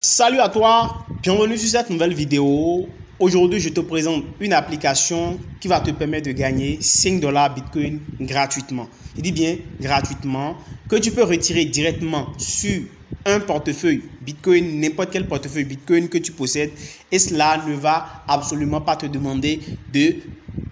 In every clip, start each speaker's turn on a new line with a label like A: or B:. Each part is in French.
A: Salut à toi, bienvenue sur cette nouvelle vidéo. Aujourd'hui, je te présente une application qui va te permettre de gagner 5 $ Bitcoin gratuitement. Je dis bien gratuitement, que tu peux retirer directement sur un portefeuille Bitcoin, n'importe quel portefeuille Bitcoin que tu possèdes. Et cela ne va absolument pas te demander de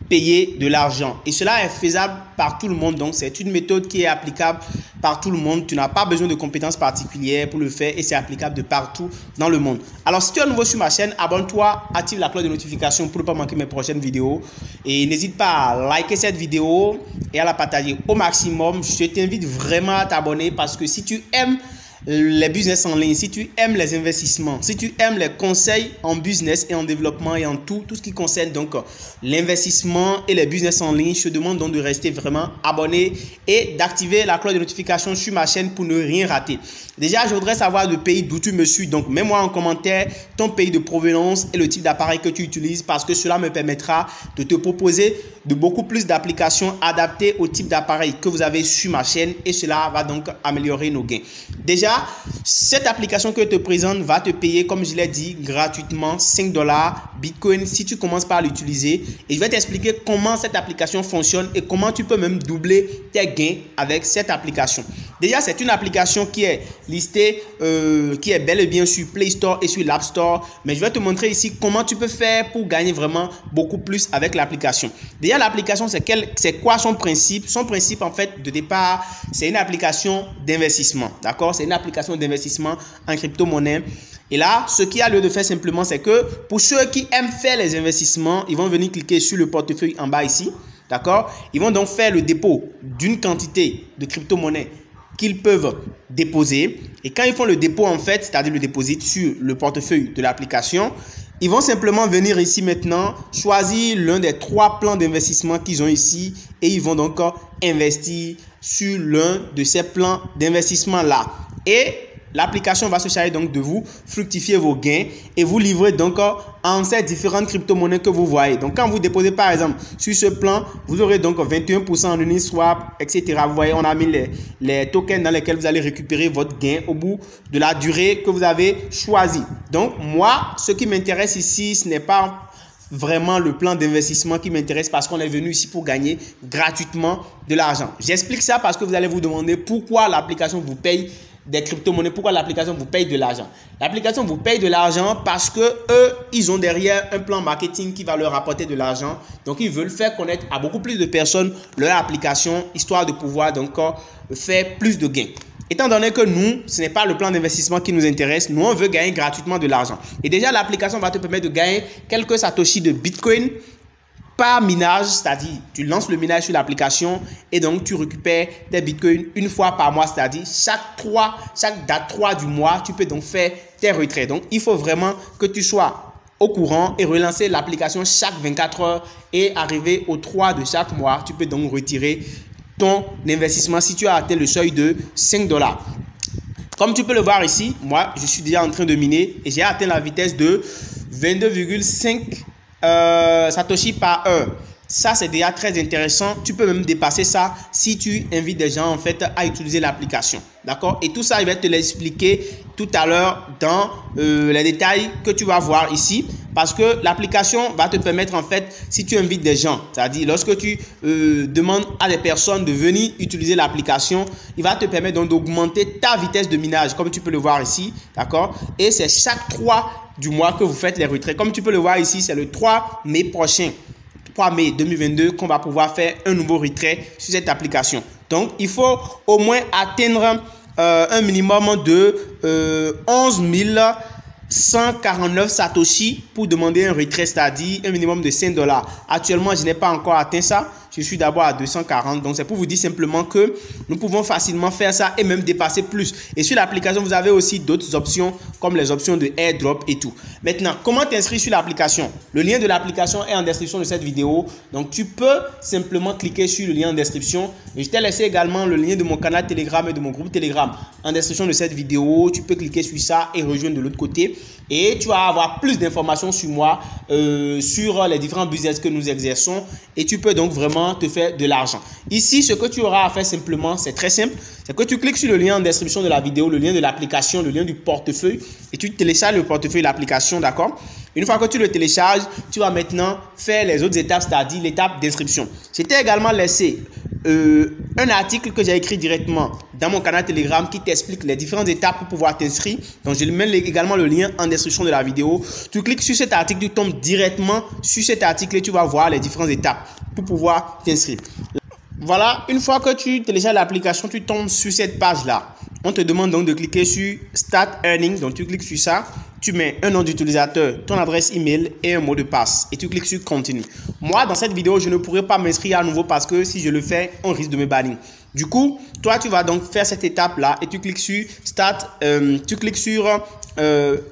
A: payer de l'argent. Et cela est faisable par tout le monde. Donc, c'est une méthode qui est applicable par tout le monde. Tu n'as pas besoin de compétences particulières pour le faire et c'est applicable de partout dans le monde. Alors, si tu es nouveau sur ma chaîne, abonne-toi, active la cloche de notification pour ne pas manquer mes prochaines vidéos. Et n'hésite pas à liker cette vidéo et à la partager au maximum. Je t'invite vraiment à t'abonner parce que si tu aimes les business en ligne, si tu aimes les investissements, si tu aimes les conseils en business et en développement et en tout ce qui concerne donc l'investissement et les business en ligne, je te demande donc de rester vraiment abonné et d'activer la cloche de notification sur ma chaîne pour ne rien rater. Déjà, je voudrais savoir le pays d'où tu me suis, donc mets-moi en commentaire ton pays de provenance et le type d'appareil que tu utilises parce que cela me permettra de te proposer de beaucoup plus d'applications adaptées au type d'appareil que vous avez sur ma chaîne et cela va donc améliorer nos gains. Déjà, cette application que je te présente va te payer, comme je l'ai dit, gratuitement 5 $ Bitcoin si tu commences par l'utiliser. Et je vais t'expliquer comment cette application fonctionne et comment tu peux même doubler tes gains avec cette application. Déjà, c'est une application qui est listée, qui est bel et bien sur Play Store et sur l'App Store. Mais je vais te montrer ici comment tu peux faire pour gagner vraiment beaucoup plus avec l'application. Déjà, l'application, c'est quoi son principe? Son principe, en fait, de départ, c'est une application d'investissement. D'accord? C'est une application d'investissement en crypto-monnaie. Et là, ce qu'il y a lieu de faire simplement, c'est que pour ceux qui aiment faire les investissements, ils vont venir cliquer sur le portefeuille en bas ici. D'accord? Ils vont donc faire le dépôt d'une quantité de crypto-monnaie qu'ils peuvent déposer. Et quand ils font le dépôt, en fait, c'est-à-dire le déposit sur le portefeuille de l'application, ils vont simplement venir ici maintenant, choisir l'un des 3 plans d'investissement qu'ils ont ici et ils vont donc investir sur l'un de ces plans d'investissement-là. Et l'application va se charger donc de vous fructifier vos gains et vous livrer donc en ces différentes crypto-monnaies que vous voyez. Donc, quand vous déposez par exemple sur ce plan, vous aurez donc 21% en Uniswap, etc. Vous voyez, on a mis les tokens dans lesquels vous allez récupérer votre gain au bout de la durée que vous avez choisi. Donc, moi, ce qui m'intéresse ici, ce n'est pas vraiment le plan d'investissement qui m'intéresse parce qu'on est venu ici pour gagner gratuitement de l'argent. J'explique ça parce que vous allez vous demander pourquoi l'application vous paye des crypto-monnaies, pourquoi l'application vous paye de l'argent. L'application vous paye de l'argent parce que eux, ils ont derrière un plan marketing qui va leur apporter de l'argent. Donc, ils veulent faire connaître à beaucoup plus de personnes leur application, histoire de pouvoir donc faire plus de gains. Étant donné que nous, ce n'est pas le plan d'investissement qui nous intéresse, nous, on veut gagner gratuitement de l'argent. Et déjà, l'application va te permettre de gagner quelques satoshis de Bitcoin par minage, c'est-à-dire tu lances le minage sur l'application et donc tu récupères tes bitcoins une fois par mois, c'est-à-dire chaque date 3 du mois, tu peux donc faire tes retraits. Donc, il faut vraiment que tu sois au courant et relancer l'application chaque 24 heures et arriver au 3 de chaque mois, tu peux donc retirer ton investissement si tu as atteint le seuil de 5 $. Comme tu peux le voir ici, moi, je suis déjà en train de miner et j'ai atteint la vitesse de 22,5 Satoshi par heure. Ça, c'est déjà très intéressant. Tu peux même dépasser ça si tu invites des gens en fait à utiliser l'application. D'accord? Et tout ça, je vais te l'expliquer tout à l'heure dans les détails que tu vas voir ici. Parce que l'application va te permettre en fait, si tu invites des gens, c'est-à-dire lorsque tu demandes à des personnes de venir utiliser l'application, il va te permettre donc d'augmenter ta vitesse de minage, comme tu peux le voir ici. D'accord? Et c'est chaque 3 du mois que vous faites les retraits. Comme tu peux le voir ici, c'est le 3 mai prochain. 3 mai 2022 qu'on va pouvoir faire un nouveau retrait sur cette application. Donc, il faut au moins atteindre un minimum de 11 149 Satoshi pour demander un retrait, c'est-à-dire un minimum de 5 $. Actuellement, je n'ai pas encore atteint ça. Je suis d'abord à 240. Donc, c'est pour vous dire simplement que nous pouvons facilement faire ça et même dépasser plus. Et sur l'application, vous avez aussi d'autres options comme les options de airdrop et tout. Maintenant, comment t'inscrire sur l'application? Le lien de l'application est en description de cette vidéo. Donc, tu peux simplement cliquer sur le lien en description. Et je t'ai laissé également le lien de mon canal Telegram et de mon groupe Telegram en description de cette vidéo. Tu peux cliquer sur ça et rejoindre de l'autre côté. Et tu vas avoir plus d'informations sur moi, sur les différents business que nous exerçons. Et tu peux donc vraiment vraiment te faire de l'argent. Ici, ce que tu auras à faire simplement, c'est très simple. C'est que tu cliques sur le lien en description de la vidéo, le lien de l'application, le lien du portefeuille et tu télécharges le portefeuille, l'application, d'accord? Une fois que tu le télécharges, tu vas maintenant faire les autres étapes, c'est-à-dire l'étape d'inscription. J'étais également laissé un article que j'ai écrit directement dans mon canal Telegram qui t'explique les différentes étapes pour pouvoir t'inscrire. Donc, je mets également le lien en description de la vidéo. Tu cliques sur cet article, tu tombes directement sur cet article et tu vas voir les différentes étapes pour pouvoir t'inscrire. Voilà, une fois que tu télécharges l'application, tu tombes sur cette page-là. On te demande donc de cliquer sur Start Earning. Donc, tu cliques sur ça. Tu mets un nom d'utilisateur, ton adresse email et un mot de passe. Et tu cliques sur Continue. Moi, dans cette vidéo, je ne pourrai pas m'inscrire à nouveau parce que si je le fais, on risque de me bannir. Du coup, toi, tu vas donc faire cette étape-là et tu cliques sur Start, tu cliques sur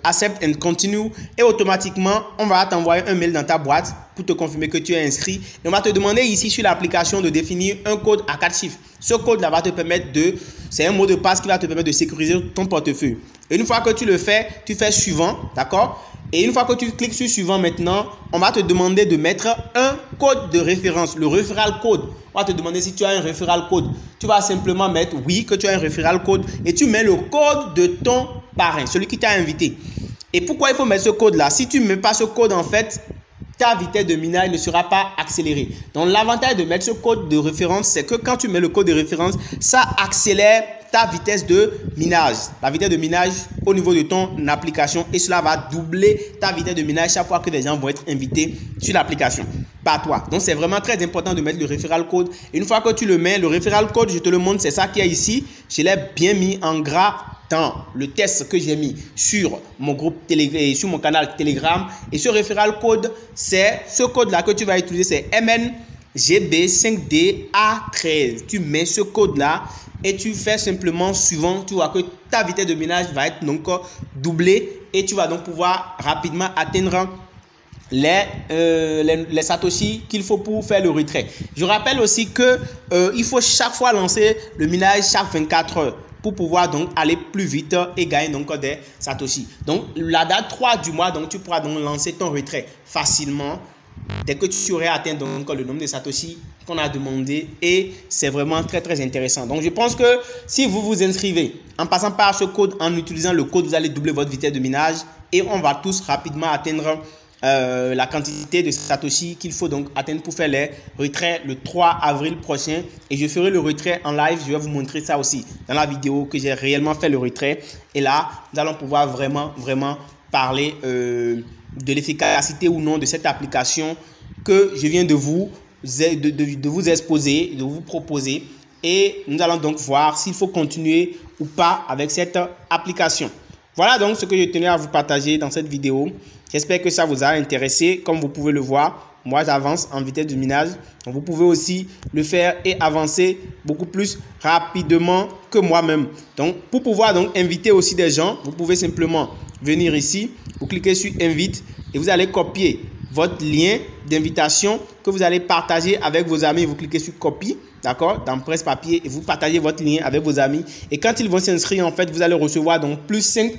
A: Accept and Continue et automatiquement, on va t'envoyer un mail dans ta boîte pour te confirmer que tu es inscrit. Et on va te demander ici sur l'application de définir un code à 4 chiffres. Ce code-là va te permettre de... C'est un mot de passe qui va te permettre de sécuriser ton portefeuille. Et une fois que tu le fais, tu fais suivant, d'accord? Et une fois que tu cliques sur suivant maintenant, on va te demander de mettre un code de référence, le referral code. On va te demander si tu as un referral code. Tu vas simplement mettre oui que tu as un referral code et tu mets le code de ton parrain, celui qui t'a invité. Et pourquoi il faut mettre ce code-là? Si tu ne mets pas ce code, en fait, ta vitesse de minage ne sera pas accélérée. Donc, l'avantage de mettre ce code de référence, c'est que quand tu mets le code de référence, ça accélère ta vitesse de minage. La vitesse de minage au niveau de ton application et cela va doubler ta vitesse de minage chaque fois que des gens vont être invités sur l'application par toi. Donc, c'est vraiment très important de mettre le referral code. Et une fois que tu le mets, le referral code, je te le montre, c'est ça qui est ici. Je l'ai bien mis en gras dans le test que j'ai mis sur mon groupe Telegram, sur mon canal Telegram. Et ce referral code, c'est ce code-là que tu vas utiliser, c'est MNGB5DA13. Tu mets ce code-là et tu fais simplement suivant. Tu vois que ta vitesse de minage va être donc doublée et tu vas donc pouvoir rapidement atteindre les satoshi qu'il faut pour faire le retrait. Je rappelle aussi que il faut chaque fois lancer le minage chaque 24 heures. Pour pouvoir donc aller plus vite et gagner donc des satoshi. Donc la date 3 du mois, donc tu pourras donc lancer ton retrait facilement dès que tu aurais atteint donc le nombre de satoshi qu'on a demandé et c'est vraiment très très intéressant. Donc je pense que si vous vous inscrivez en passant par ce code, en utilisant le code, vous allez doubler votre vitesse de minage et on va tous rapidement atteindre la quantité de satoshi qu'il faut donc atteindre pour faire les retraits le 3 avril prochain et je ferai le retrait en live. Je vais vous montrer ça aussi dans la vidéo que j'ai réellement fait le retrait et là nous allons pouvoir vraiment parler de l'efficacité ou non de cette application que je viens de vous exposer, de vous proposer et nous allons donc voir s'il faut continuer ou pas avec cette application. Voilà donc ce que je tenais à vous partager dans cette vidéo. J'espère que ça vous a intéressé. Comme vous pouvez le voir, moi j'avance en vitesse de minage. Donc, vous pouvez aussi le faire et avancer beaucoup plus rapidement que moi-même. Donc pour pouvoir donc inviter aussi des gens, vous pouvez simplement venir ici, vous cliquez sur Invite et vous allez copier votre lien d'invitation que vous allez partager avec vos amis. Vous cliquez sur Copie, d'accord, dans Presse Papier et vous partagez votre lien avec vos amis. Et quand ils vont s'inscrire, en fait, vous allez recevoir donc plus 5.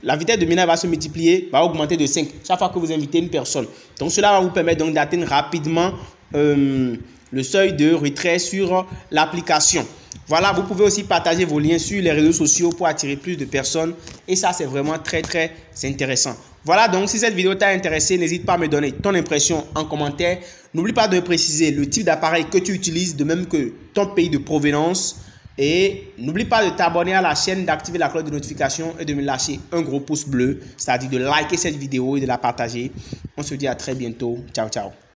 A: La vitesse de minage va se multiplier, va augmenter de 5 chaque fois que vous invitez une personne. Donc cela va vous permettre donc d'atteindre rapidement le seuil de retrait sur l'application. Voilà, vous pouvez aussi partager vos liens sur les réseaux sociaux pour attirer plus de personnes et ça c'est vraiment très intéressant. Voilà, donc si cette vidéo t'a intéressé, n'hésite pas à me donner ton impression en commentaire. N'oublie pas de préciser le type d'appareil que tu utilises, de même que ton pays de provenance. Et n'oublie pas de t'abonner à la chaîne, d'activer la cloche de notification et de me lâcher un gros pouce bleu, c'est-à-dire de liker cette vidéo et de la partager. On se dit à très bientôt. Ciao, ciao.